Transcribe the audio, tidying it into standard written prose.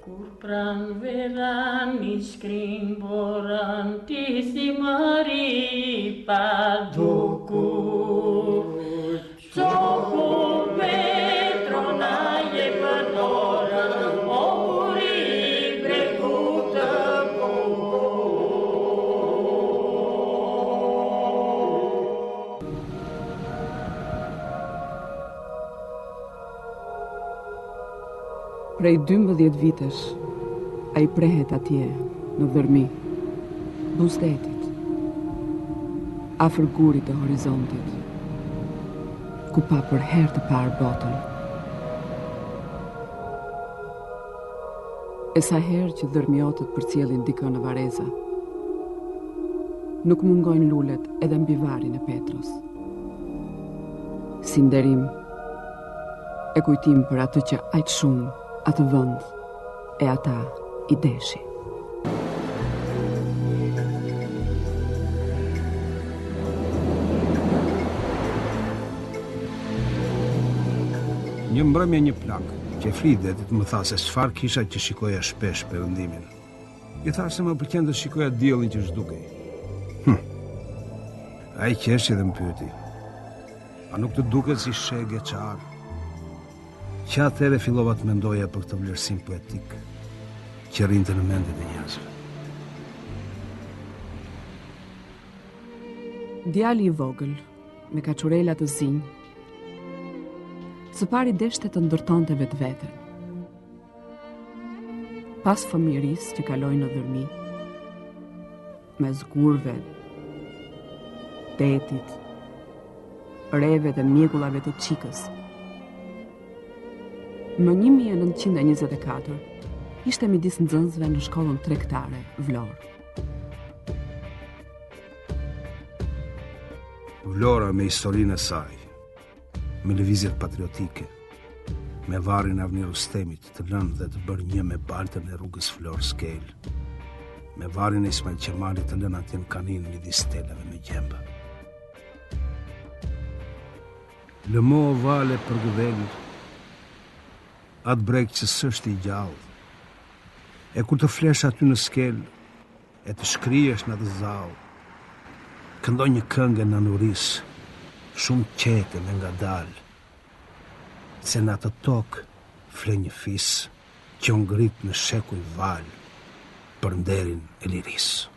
Kur pran veran I shkrin boran Ti si mari pa dukur Qohu Petro na je për dorën O buri breku të Prej 12 vitesh, a I prehet atje, në dhërmi, buzdetit, afër gurit të horizontit, ku pa për herë të parë botën. E sa herë që dhërmiotët përcjellin dikën në Vareza, nuk mungojnë lulet edhe mbi varin e Petros. Si nderim, e kujtim për atë që aq shumë atë vend e ata I deshi. Një mbrëmje një plak, që Flidetit më tha se çfarë kisha që shikoja shpesh perëndimin. I thash se më pëlqen të shikoja diellin që zhdukej. Ai qeshi dhe më pyeti. A nuk të duket si shege qarë? Që atëre fillova të mendoja për këtë vlerësim poetik që rrinte në mendet e njerëzve. Djali I vogël, me kaçurela të zinj, së pari deshte të ndërtonte vetveten. Pas fëmijërisë që kaloi në dhërmi, mes gurve, tetit, reve dhe mjegullave të qikës, më 1924 ishte midis nxënësve në shkollën tregtare Vlorë. Vlora me historinë e saj, me lëvizjet patriotike, me varrin Avni Rustemit të lënë dhe të bërë një me baltën e rrugës Florë Skel, me varrin e Ismail Qemalit të lënë atje në Kanin midis stelave me gjemba. Lëmo vale për gëdhelë, atë breg që s'është I gjallë, e kur të flesh aty në Skel, e të shkriesh në atë zallë, këndoj një këngë në nuris, shumë qete me nga dalë, se në atë tokë fle një fis, që ngrit në shekuj valë, për nderin e lirisë.